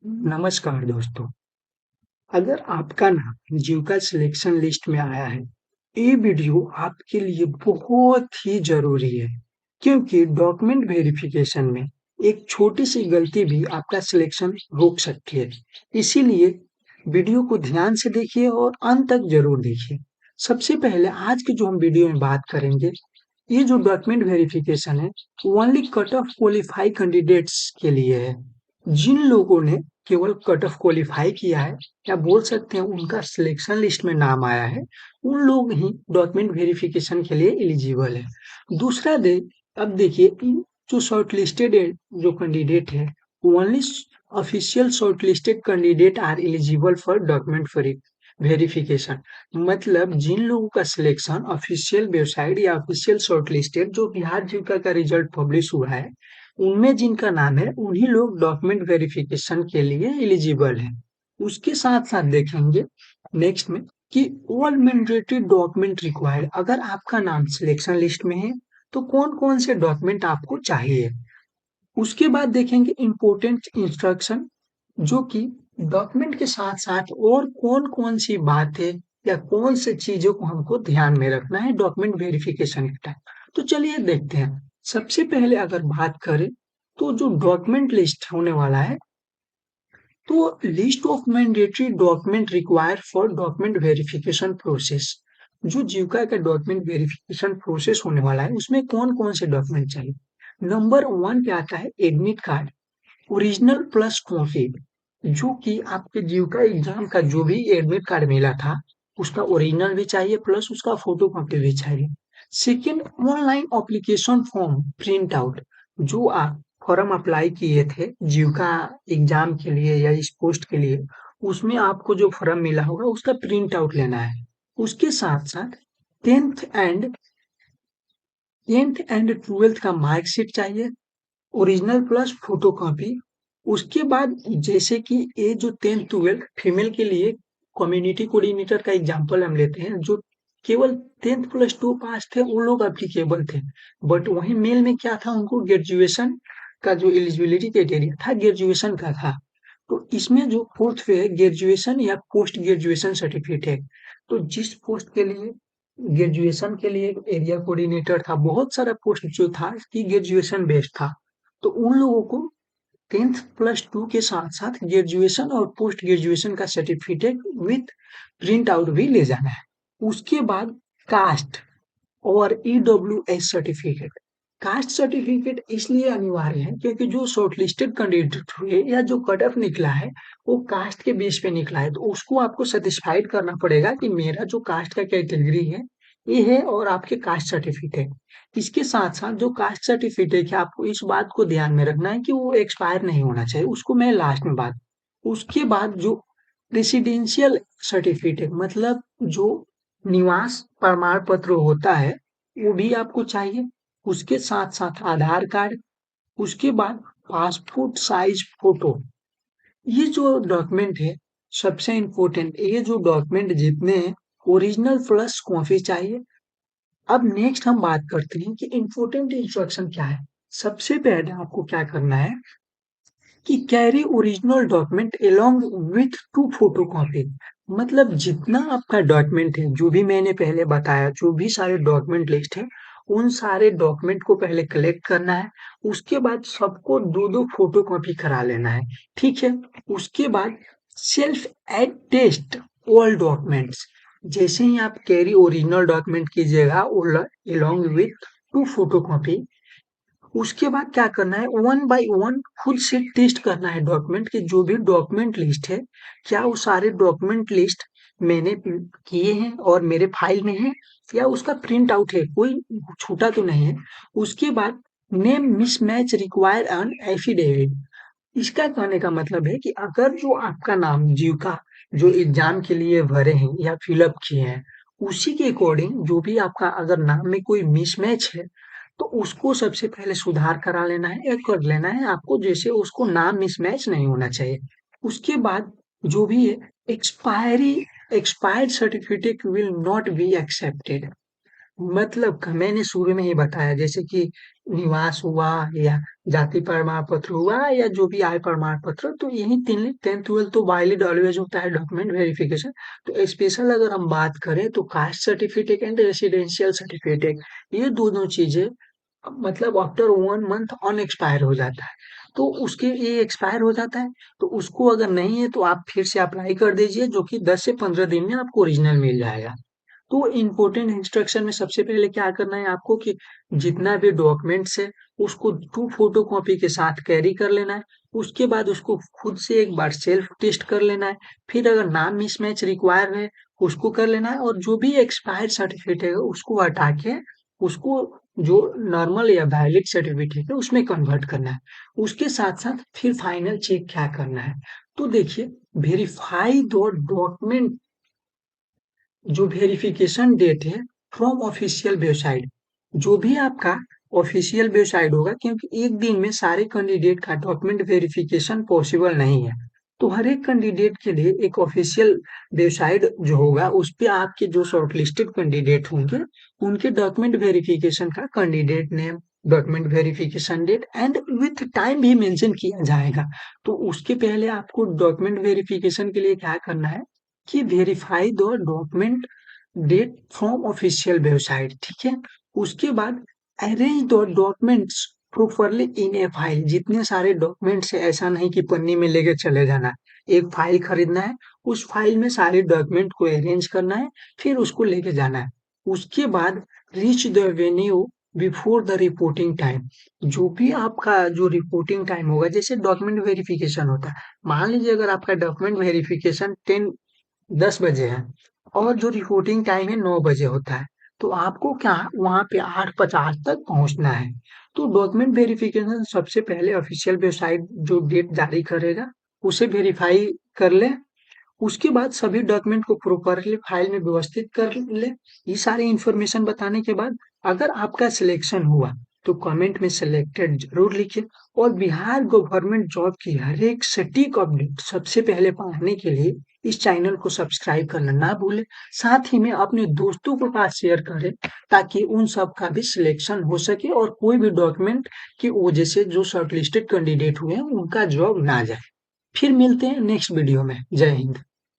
नमस्कार दोस्तों। अगर आपका नाम जीविका सिलेक्शन लिस्ट में आया है, ये वीडियो आपके लिए बहुत ही ज़रूरी है, क्योंकि डॉक्यूमेंट वेरिफिकेशन में एक छोटी-सी गलती भी आपका सिलेक्शन रोक सकती है। इसीलिए वीडियो को ध्यान से देखिए और अंत तक ज़रूर देखिए। सबसे पहले आज की जो हम वीडियो में बात करेंगे, ये जो डॉक्यूमेंट वेरिफिकेशन है, only cut off qualify candidates के लिए है। जिन लोगों ने केवल कट ऑफ क्वालिफाई किया है या बोल सकते हैं उनका सिलेक्शन लिस्ट में नाम आया है, उन लोग ही डॉक्यूमेंट वेरिफिकेशन के लिए एलिजिबल है। दूसरा अब देखिए इन जो शॉर्टलिस्टेड जो कैंडिडेट है, only official shortlisted candidate are eligible for document verification. मतलब जिन लोगों का सिलेक्शन ऑफिशियल वेबसाइट या ऑफिशियल शॉर्टलिस्टेड जो बिहार जीविका का रिजल्ट पब्लिश हुआ है, उनमें जिनका नाम है उन्हीं लोग डॉक्यूमेंट वेरिफिकेशन के लिए एलिजिबल हैं। उसके साथ-साथ देखेंगे नेक्स्ट में कि ऑल मैंडेटरी डॉक्यूमेंट रिक्वायर्ड। अगर आपका नाम सिलेक्शन लिस्ट में है, तो कौन-कौन से डॉक्यूमेंट आपको चाहिए। उसके बाद देखेंगे इम्पोर्टेंट इंस्ट्रक्शन, जो कि डॉक्यूमेंट के साथ-साथ और कौन-कौन सी बातें या कौन से चीज़ों को हमको ध्यान में रखना है डॉक्यूमेंट वेरिफिकेशन के टाइम। तो चलिए देखते हैं। सबसे पहले अगर बात करें, तो जो डॉक्यूमेंट लिस्ट होने वाला है, तो list of mandatory document required for document verification process. जो जीविका का डॉक्यूमेंट वेरिफिकेशन प्रोसेस होने वाला है, उसमें कौन-कौन से डॉक्यूमेंट चाहिए। नंबर 1 पे आता है admit card, original plus copy. जो कि आपके जीविका एग्जाम का जो भी एडमिट कार्ड मिला था, उसका ओरिजिनल भी चाहिए प्लस उसका फोटोकॉपी भी चाहिए। Second, online application form print out. जो आप फॉर्म अप्लाई किए थे जीविका एग्जाम के लिए या इस पोस्ट के लिए, उसमें आपको जो फॉर्म मिला होगा उसका प्रिंट आउट लेना है। उसके साथ साथ tenth and tenth and twelfth का मार्कशीट चाहिए, ओरिजिनल प्लस फोटोकॉपी। उसके बाद जैसे कि ये जो 10th-12th फीमेल के लिए कम्युनिटी कोऑर्डिनेटर का एग्जांपल हम लेते हैं, जो केवल 10th प्लस 2 पास थे वो लोग एप्लीकेबल थे। बट वहीं मेल में क्या था, उनको ग्रेजुएशन का जो एलिजिबिलिटी क्राइटेरिया था ग्रेजुएशन का था। तो इसमें जो फोर्थ पे है ग्रेजुएशन या पोस्ट ग्रेजुएशन सर्टिफिकेट। तो जिस पोस्ट के लिए ग्रेजुएशन के लिए एरिया कोऑर्डिनेटर था, बहुत सारा पोस्ट जो था कि ग्रेजुएशन बेस्ड था, तो उन लोगों को 10th प्लस 2 के साथ साथ ग्रेजुएशन और पोस्ट ग्रेजुएशन का सर्टिफिकेट विथ प्रिंट आउट भी ले जाना है। उसके बाद कास्ट और ईडब्ल्यूएस सर्टिफिकेट। कास्ट सर्टिफिकेट इसलिए अनिवार्य है क्योंकि जो शॉर्टलिस्टेड कैंडिडेट हुए या जो कट ऑफ निकला है, वो कास्ट के बेस पे निकला है, तो उसको आपको सेटिस्फाइड करना पड़ेगा कि मेरा जो कास्ट का कैटेगरी है ये है, और आपके कास्ट सर्टिफिकेट। इसके साथ साथ जो कास्ट सर्टिफिकेट है, आपको इस बात को ध्यान में रखना है कि वो एक्सपायर नहीं होना चाहिए, उसको मैं लास्ट में बात। उसके बाद जो रेसिडेंशियल सर्टिफिकेट, मतलब जो निवास प्रमाण पत्र होता है, वो भी आपको चाहिए। उसके साथ साथ आधार कार्ड। उसके बाद पासपोर्ट साइज फोटो। ये जो डॉक्यूमेंट है सबसे इम्पोर्टेंट, ये जो डॉक्यूमेंट जितने हैं ओरिजिनल प्लस कॉपी चाहिए। अब नेक्स्ट हम बात करते हैं कि इम्पोर्टेंट इंस्ट्रक्शन क्या है। सबसे पहले आपको क्या करना है कि carry original document along with to photocopy. मतलब जितना आपका डॉक्यूमेंट है, जो भी मैंने पहले बताया, जो भी सारे डॉक्यूमेंट लिस्ट है, उन सारे डॉक्यूमेंट को पहले कलेक्ट करना है। उसके बाद सबको दो दो फोटोकॉपी करा लेना है, ठीक है। उसके बाद सेल्फ एटेस्ट ऑल डॉक्यूमेंट्स। जैसे ही आप कैरी ओरिजिनल डॉक्यूमेंट कीजिएगा अलोंग विथ टू फोटोकॉपी, उसके बाद क्या करना है, वन बाय वन खुद से टेस्ट करना है डॉक्यूमेंट के। जो भी डॉक्यूमेंट लिस्ट है, क्या वो सारे डॉक्यूमेंट लिस्ट मैंने किए हैं और मेरे फाइल में है, या उसका प्रिंट आउट है, कोई छूटा तो नहीं है। उसके बाद name mismatch require an affidavit. इसका कहने का मतलब है कि अगर जो आपका नाम जीविका जो एग्जाम के लिए भरे हैं या फिलअप किए हैं, उसी के अकॉर्डिंग जो भी आपका अगर नाम में कोई मिसमैच है, तो उसको सबसे पहले सुधार करा लेना है या कर लेना है आपको, जैसे उसको नाम मिसमैच नहीं होना चाहिए। उसके बाद जो भी है, expiry expired certificate will not be accepted. मतलब मैंने शुरू में ही बताया, जैसे कि निवास हुआ या जाति प्रमाण पत्र हुआ या जो भी आय प्रमाण पत्र, तो यही 10th 12th तो वैलिड ऑलवेज होता है डॉक्यूमेंट वेरिफिकेशन। तो स्पेशल अगर हम बात करें तो caste certificate and residential certificate, ये दोनों चीजें मतलब आफ्टर 1 मंथ अनएक्सपायर हो जाता है। तो उसके ये एक्सपायर हो जाता है, तो उसको अगर नहीं है तो आप फिर से अप्लाई कर दीजिए, जो कि 10 से 15 दिन में आपको ओरिजिनल मिल जाएगा। तो इम्पोर्टेंट इंस्ट्रक्शन में सबसे पहले क्या करना है आपको कि जितना भी डॉक्यूमेंट्स है उसको 2 फोटो कॉपी के साथ कैरी कर लेना है। उसके बाद उसको खुद से एक बार सेल्फ टेस्ट कर लेना है। फिर अगर नाम मिसमैच रिक्वायर है उसको कर लेना है, और जो भी एक्सपायर्ड सर्टिफिकेट है उसको हटा के उसको जो नॉर्मल या वैलिड सर्टिफिकेट है उसमें कन्वर्ट करना है। उसके साथ साथ फिर फाइनल चेक क्या करना है, तो देखिए, वेरीफाई द डॉक्यूमेंट, जो वेरिफिकेशन डेट है फ्रॉम ऑफिशियल वेबसाइट, जो भी आपका ऑफिशियल वेबसाइट होगा, क्योंकि एक दिन में सारे कैंडिडेट का डॉक्यूमेंट वेरिफिकेशन पॉसिबल नहीं है। तो हर एक कैंडिडेट के लिए एक ऑफिशियल वेबसाइट जो होगा उस पे आपके जो शॉर्टलिस्टेड कैंडिडेट होंगे उनके डॉक्यूमेंट वेरिफिकेशन का candidate name, document verification date and with time भी मेंशन किया जाएगा। तो उसके पहले आपको डॉक्यूमेंट वेरिफिकेशन के लिए क्या करना है कि verify the document date from official website, ठीक है। उसके बाद arrange the documents properly in A file, जितने सारे डॉक्यूमेंट्स है ऐसा नहीं कि पन्नी में लेके चले जाना है। एक फाइल खरीदना है, उस फाइल में सारे डॉक्यूमेंट को अरेंज करना है, फिर उसको लेके जाना है। उसके बाद reach the venue before the reporting time, जो भी आपका जो रिपोर्टिंग टाइम होगा, जैसे डॉक्यूमेंट वेरिफिकेशन होता है, मान लीजिए अगर आपका डॉक्यूमेंट वेरिफिकेशन 10 बजे है और जो रिपोर्टिंग टाइम है 9 बजे होता है, तो आपको क्या वहां पे 8:50 तक पहुंचना है। तो डॉक्यूमेंट वेरिफिकेशन सबसे पहले ऑफिशियल वेबसाइट जो डेट जारी करेगा उसे वेरीफाई कर ले। उसके बाद सभी डॉक्यूमेंट को प्रॉपरली फाइल में व्यवस्थित कर ले। ये सारी इंफॉर्मेशन बताने के बाद अगर आपका सिलेक्शन हुआ तो कमेंट में सिलेक्टेड जरूर लिखिए। और बिहार गवर्नमेंट जॉब की हर एक सटीक अपडेट सबसे पहले पाने के लिए इस चैनल को सब्सक्राइब करना ना भूलें। साथ ही में अपने दोस्तों के पास शेयर करें ताकि उन सब का भी सिलेक्शन हो सके और कोई भी डॉक्यूमेंट की वजह से जो शॉर्टलिस्टेड कैंडिडेट हुए हैं उनका जॉब ना जाए। फिर मिलते हैं नेक्स्ट वीडियो में। जय हिंद।